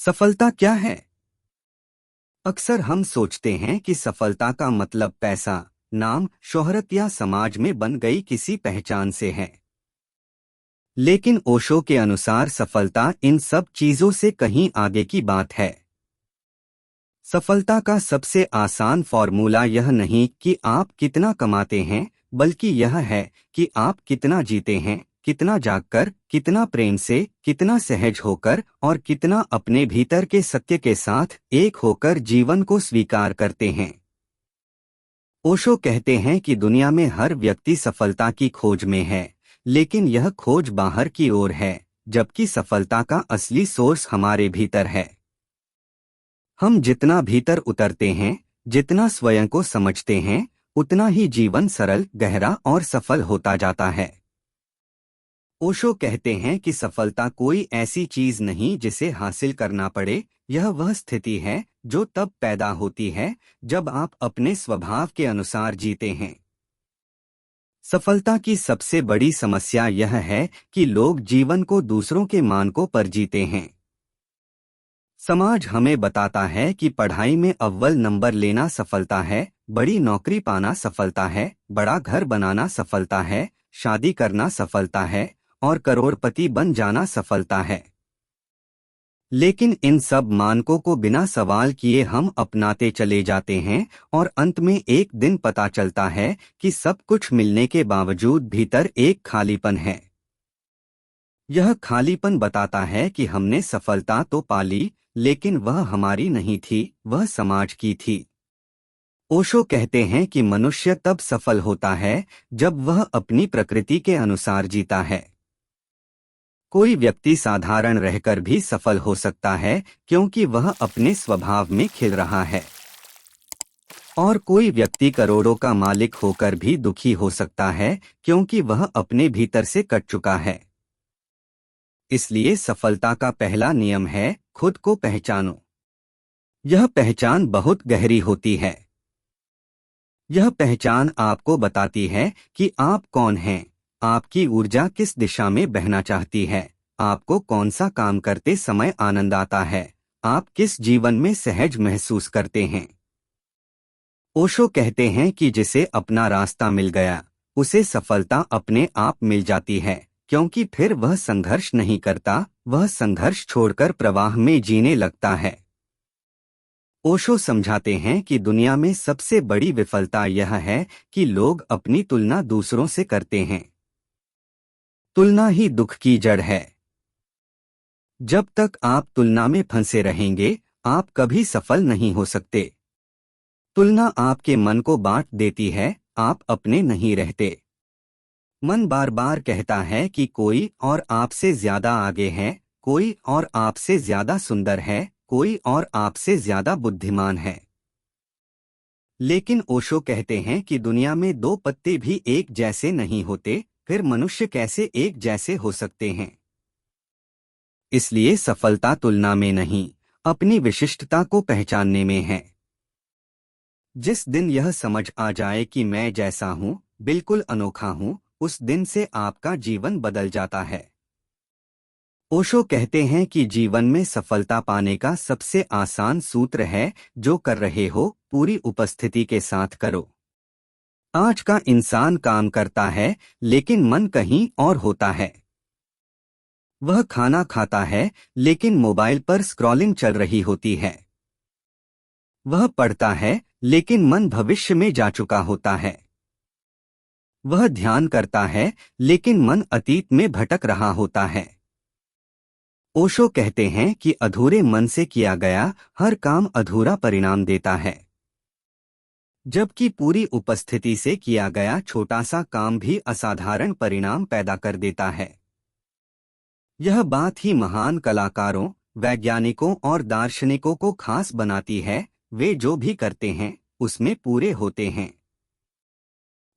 सफलता क्या है? अक्सर हम सोचते हैं कि सफलता का मतलब पैसा, नाम, शोहरत या समाज में बन गई किसी पहचान से है। लेकिन ओशो के अनुसार सफलता इन सब चीजों से कहीं आगे की बात है। सफलता का सबसे आसान फॉर्मूला यह नहीं कि आप कितना कमाते हैं, बल्कि यह है कि आप कितना जीते हैं, कितना जागकर, कितना प्रेम से, कितना सहज होकर और कितना अपने भीतर के सत्य के साथ एक होकर जीवन को स्वीकार करते हैं। ओशो कहते हैं कि दुनिया में हर व्यक्ति सफलता की खोज में है, लेकिन यह खोज बाहर की ओर है, जबकि सफलता का असली सोर्स हमारे भीतर है। हम जितना भीतर उतरते हैं, जितना स्वयं को समझते हैं, उतना ही जीवन सरल, गहरा और सफल होता जाता है। ओशो कहते हैं कि सफलता कोई ऐसी चीज नहीं जिसे हासिल करना पड़े, यह वह स्थिति है जो तब पैदा होती है जब आप अपने स्वभाव के अनुसार जीते हैं। सफलता की सबसे बड़ी समस्या यह है कि लोग जीवन को दूसरों के मानकों पर जीते हैं। समाज हमें बताता है कि पढ़ाई में अव्वल नंबर लेना सफलता है, बड़ी नौकरी पाना सफलता है, बड़ा घर बनाना सफलता है, शादी करना सफलता है और करोड़पति बन जाना सफलता है। लेकिन इन सब मानकों को बिना सवाल किए हम अपनाते चले जाते हैं और अंत में एक दिन पता चलता है कि सब कुछ मिलने के बावजूद भीतर एक खालीपन है। यह खालीपन बताता है कि हमने सफलता तो पा ली, लेकिन वह हमारी नहीं थी, वह समाज की थी। ओशो कहते हैं कि मनुष्य तब सफल होता है जब वह अपनी प्रकृति के अनुसार जीता है। कोई व्यक्ति साधारण रहकर भी सफल हो सकता है क्योंकि वह अपने स्वभाव में खिल रहा है, और कोई व्यक्ति करोड़ों का मालिक होकर भी दुखी हो सकता है क्योंकि वह अपने भीतर से कट चुका है। इसलिए सफलता का पहला नियम है, खुद को पहचानो। यह पहचान बहुत गहरी होती है। यह पहचान आपको बताती है कि आप कौन हैं, आपकी ऊर्जा किस दिशा में बहना चाहती है, आपको कौन सा काम करते समय आनंद आता है, आप किस जीवन में सहज महसूस करते हैं। ओशो कहते हैं कि जिसे अपना रास्ता मिल गया, उसे सफलता अपने आप मिल जाती है, क्योंकि फिर वह संघर्ष नहीं करता, वह संघर्ष छोड़कर प्रवाह में जीने लगता है। ओशो समझाते हैं कि दुनिया में सबसे बड़ी विफलता यह है कि लोग अपनी तुलना दूसरों से करते हैं। तुलना ही दुख की जड़ है। जब तक आप तुलना में फंसे रहेंगे, आप कभी सफल नहीं हो सकते। तुलना आपके मन को बांट देती है, आप अपने नहीं रहते। मन बार बार कहता है कि कोई और आपसे ज्यादा आगे है, कोई और आपसे ज्यादा सुंदर है, कोई और आपसे ज्यादा बुद्धिमान है। लेकिन ओशो कहते हैं कि दुनिया में दो पत्ते भी एक जैसे नहीं होते, फिर मनुष्य कैसे एक जैसे हो सकते हैं। इसलिए सफलता तुलना में नहीं, अपनी विशिष्टता को पहचानने में है। जिस दिन यह समझ आ जाए कि मैं जैसा हूँ, बिल्कुल अनोखा हूँ, उस दिन से आपका जीवन बदल जाता है। ओशो कहते हैं कि जीवन में सफलता पाने का सबसे आसान सूत्र है, जो कर रहे हो पूरी उपस्थिति के साथ करो। आज का इंसान काम करता है, लेकिन मन कहीं और होता है। वह खाना खाता है, लेकिन मोबाइल पर स्क्रॉलिंग चल रही होती है। वह पढ़ता है, लेकिन मन भविष्य में जा चुका होता है। वह ध्यान करता है, लेकिन मन अतीत में भटक रहा होता है। ओशो कहते हैं कि अधूरे मन से किया गया हर काम अधूरा परिणाम देता है, जबकि पूरी उपस्थिति से किया गया छोटा सा काम भी असाधारण परिणाम पैदा कर देता है। यह बात ही महान कलाकारों, वैज्ञानिकों और दार्शनिकों को खास बनाती है, वे जो भी करते हैं उसमें पूरे होते हैं।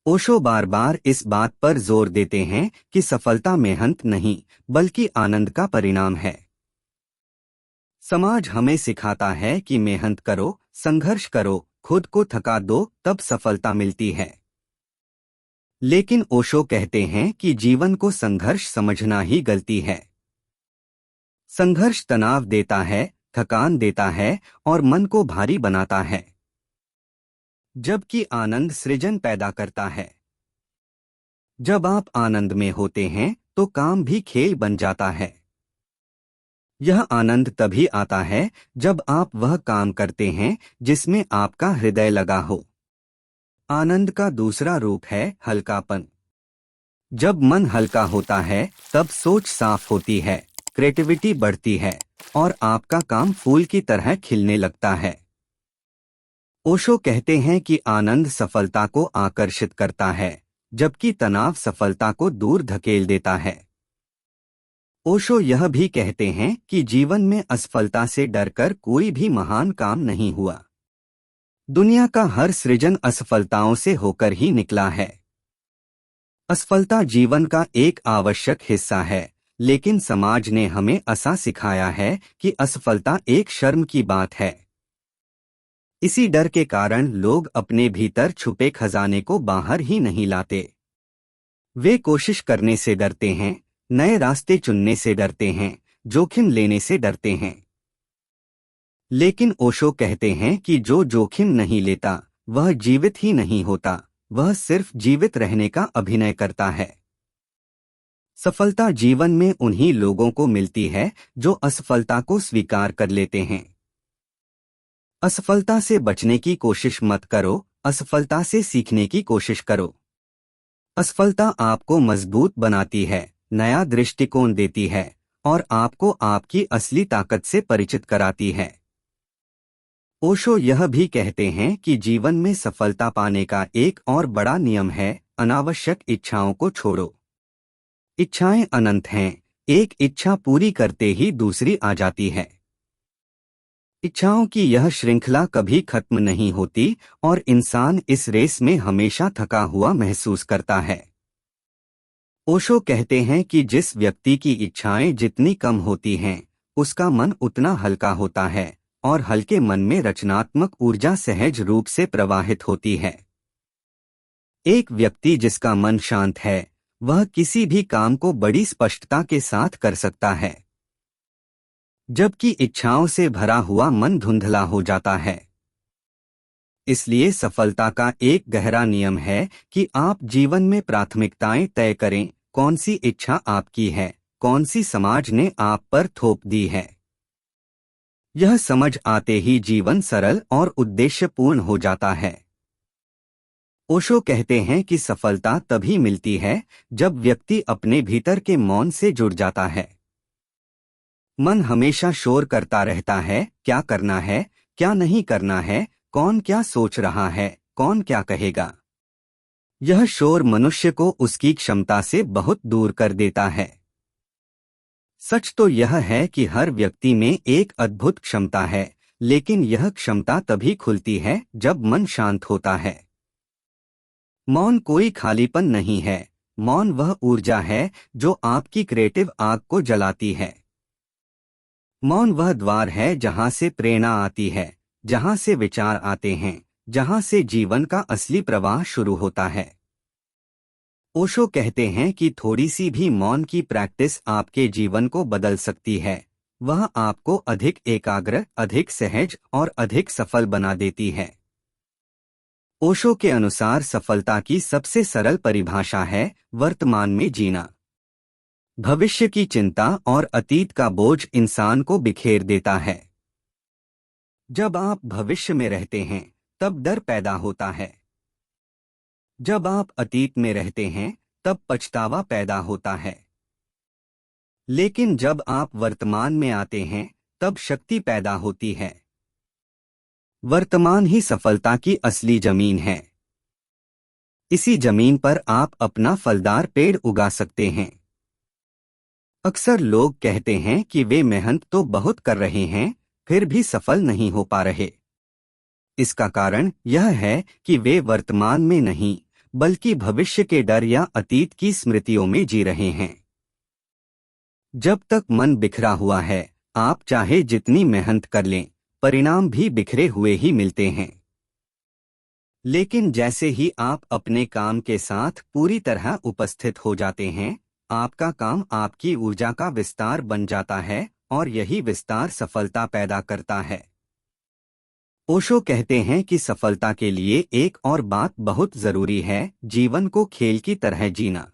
ओशो बार बार इस बात पर जोर देते हैं कि सफलता मेहनत नहीं, बल्कि आनंद का परिणाम है। समाज हमें सिखाता है कि मेहनत करो, संघर्ष करो, खुद को थका दो, तब सफलता मिलती है। लेकिन ओशो कहते हैं कि जीवन को संघर्ष समझना ही गलती है। संघर्ष तनाव देता है, थकान देता है और मन को भारी बनाता है, जबकि आनंद सृजन पैदा करता है। जब आप आनंद में होते हैं तो काम भी खेल बन जाता है। यह आनंद तभी आता है जब आप वह काम करते हैं जिसमें आपका हृदय लगा हो। आनंद का दूसरा रूप है हल्कापन। जब मन हल्का होता है तब सोच साफ होती है, क्रिएटिविटी बढ़ती है और आपका काम फूल की तरह खिलने लगता है। ओशो कहते हैं कि आनंद सफलता को आकर्षित करता है, जबकि तनाव सफलता को दूर धकेल देता है। ओशो यह भी कहते हैं कि जीवन में असफलता से डरकर कोई भी महान काम नहीं हुआ। दुनिया का हर सृजन असफलताओं से होकर ही निकला है। असफलता जीवन का एक आवश्यक हिस्सा है, लेकिन समाज ने हमें ऐसा सिखाया है कि असफलता एक शर्म की बात है। इसी डर के कारण लोग अपने भीतर छुपे खजाने को बाहर ही नहीं लाते। वे कोशिश करने से डरते हैं, नए रास्ते चुनने से डरते हैं, जोखिम लेने से डरते हैं। लेकिन ओशो कहते हैं कि जो जोखिम नहीं लेता वह जीवित ही नहीं होता, वह सिर्फ जीवित रहने का अभिनय करता है। सफलता जीवन में उन्हीं लोगों को मिलती है जो असफलता को स्वीकार कर लेते हैं। असफलता से बचने की कोशिश मत करो, असफलता से सीखने की कोशिश करो। असफलता आपको मजबूत बनाती है, नया दृष्टिकोण देती है और आपको आपकी असली ताकत से परिचित कराती है। ओशो यह भी कहते हैं कि जीवन में सफलता पाने का एक और बड़ा नियम है, अनावश्यक इच्छाओं को छोड़ो। इच्छाएं अनंत हैं, एक इच्छा पूरी करते ही दूसरी आ जाती है। इच्छाओं की यह श्रृंखला कभी खत्म नहीं होती और इंसान इस रेस में हमेशा थका हुआ महसूस करता है। ओशो कहते हैं कि जिस व्यक्ति की इच्छाएं जितनी कम होती हैं, उसका मन उतना हल्का होता है और हल्के मन में रचनात्मक ऊर्जा सहज रूप से प्रवाहित होती है। एक व्यक्ति जिसका मन शांत है, वह किसी भी काम को बड़ी स्पष्टता के साथ कर सकता है, जबकि इच्छाओं से भरा हुआ मन धुंधला हो जाता है। इसलिए सफलता का एक गहरा नियम है कि आप जीवन में प्राथमिकताएं तय करें, कौन सी इच्छा आपकी है, कौन सी समाज ने आप पर थोप दी है। यह समझ आते ही जीवन सरल और उद्देश्यपूर्ण हो जाता है। ओशो कहते हैं कि सफलता तभी मिलती है जब व्यक्ति अपने भीतर के मौन से जुड़ जाता है। मन हमेशा शोर करता रहता है, क्या करना है, क्या नहीं करना है, कौन क्या सोच रहा है, कौन क्या कहेगा। यह शोर मनुष्य को उसकी क्षमता से बहुत दूर कर देता है। सच तो यह है कि हर व्यक्ति में एक अद्भुत क्षमता है, लेकिन यह क्षमता तभी खुलती है जब मन शांत होता है। मौन कोई खालीपन नहीं है, मौन वह ऊर्जा है जो आपकी क्रिएटिव आग को जलाती है। मौन वह द्वार है जहां से प्रेरणा आती है, जहां से विचार आते हैं, जहां से जीवन का असली प्रवाह शुरू होता है। ओशो कहते हैं कि थोड़ी सी भी मौन की प्रैक्टिस आपके जीवन को बदल सकती है। वह आपको अधिक एकाग्र, अधिक सहज और अधिक सफल बना देती है। ओशो के अनुसार सफलता की सबसे सरल परिभाषा है वर्तमान में जीना। भविष्य की चिंता और अतीत का बोझ इंसान को बिखेर देता है। जब आप भविष्य में रहते हैं तब डर पैदा होता है। जब आप अतीत में रहते हैं तब पछतावा पैदा होता है। लेकिन जब आप वर्तमान में आते हैं तब शक्ति पैदा होती है। वर्तमान ही सफलता की असली जमीन है। इसी जमीन पर आप अपना फलदार पेड़ उगा सकते हैं। अक्सर लोग कहते हैं कि वे मेहनत तो बहुत कर रहे हैं, फिर भी सफल नहीं हो पा रहे। इसका कारण यह है कि वे वर्तमान में नहीं, बल्कि भविष्य के डर या अतीत की स्मृतियों में जी रहे हैं। जब तक मन बिखरा हुआ है, आप चाहे जितनी मेहनत कर लें, परिणाम भी बिखरे हुए ही मिलते हैं। लेकिन जैसे ही आप अपने काम के साथ पूरी तरह उपस्थित हो जाते हैं, आपका काम आपकी ऊर्जा का विस्तार बन जाता है और यही विस्तार सफलता पैदा करता है। ओशो कहते हैं कि सफलता के लिए एक और बात बहुत जरूरी है, जीवन को खेल की तरह जीना।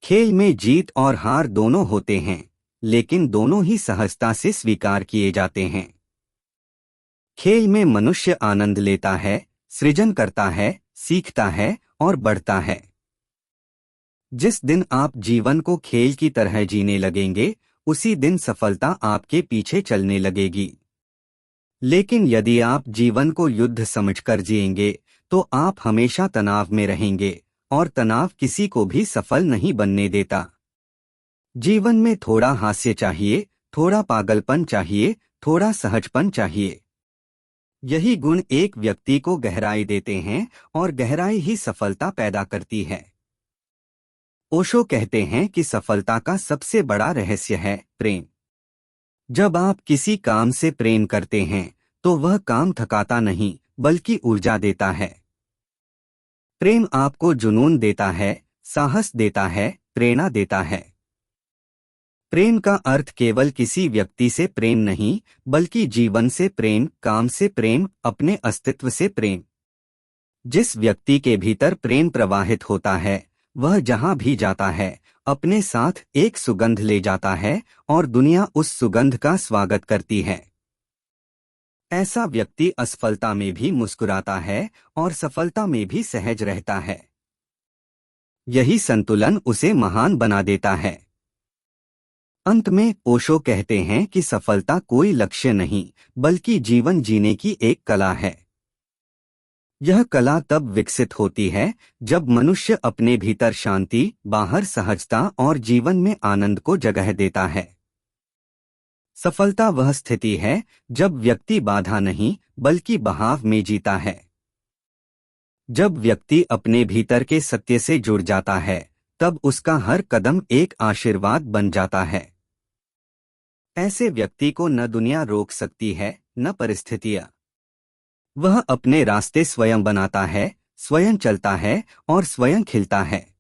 खेल में जीत और हार दोनों होते हैं, लेकिन दोनों ही सहजता से स्वीकार किए जाते हैं। खेल में मनुष्य आनंद लेता है, सृजन करता है, सीखता है और बढ़ता है। जिस दिन आप जीवन को खेल की तरह जीने लगेंगे, उसी दिन सफलता आपके पीछे चलने लगेगी। लेकिन यदि आप जीवन को युद्ध समझकर जिएंगे, तो आप हमेशा तनाव में रहेंगे, और तनाव किसी को भी सफल नहीं बनने देता। जीवन में थोड़ा हास्य चाहिए, थोड़ा पागलपन चाहिए, थोड़ा सहजपन चाहिए। यही गुण एक व्यक्ति को गहराई देते हैं, और गहराई ही सफलता पैदा करती है। ओशो कहते हैं कि सफलता का सबसे बड़ा रहस्य है प्रेम। जब आप किसी काम से प्रेम करते हैं, तो वह काम थकाता नहीं, बल्कि ऊर्जा देता है। प्रेम आपको जुनून देता है, साहस देता है, प्रेरणा देता है। प्रेम का अर्थ केवल किसी व्यक्ति से प्रेम नहीं, बल्कि जीवन से प्रेम, काम से प्रेम, अपने अस्तित्व से प्रेम। जिस व्यक्ति के भीतर प्रेम प्रवाहित होता है, वह जहां भी जाता है, अपने साथ एक सुगंध ले जाता है, और दुनिया उस सुगंध का स्वागत करती है। ऐसा व्यक्ति असफलता में भी मुस्कुराता है, और सफलता में भी सहज रहता है। यही संतुलन उसे महान बना देता है। अंत में ओशो कहते हैं कि सफलता कोई लक्ष्य नहीं, बल्कि जीवन जीने की एक कला है। यह कला तब विकसित होती है जब मनुष्य अपने भीतर शांति, बाहर सहजता और जीवन में आनंद को जगह देता है। सफलता वह स्थिति है जब व्यक्ति बाधा नहीं, बल्कि बहाव में जीता है। जब व्यक्ति अपने भीतर के सत्य से जुड़ जाता है, तब उसका हर कदम एक आशीर्वाद बन जाता है। ऐसे व्यक्ति को न दुनिया रोक सकती है, न परिस्थितियां। वह अपने रास्ते स्वयं बनाता है, स्वयं चलता है और स्वयं खिलता है।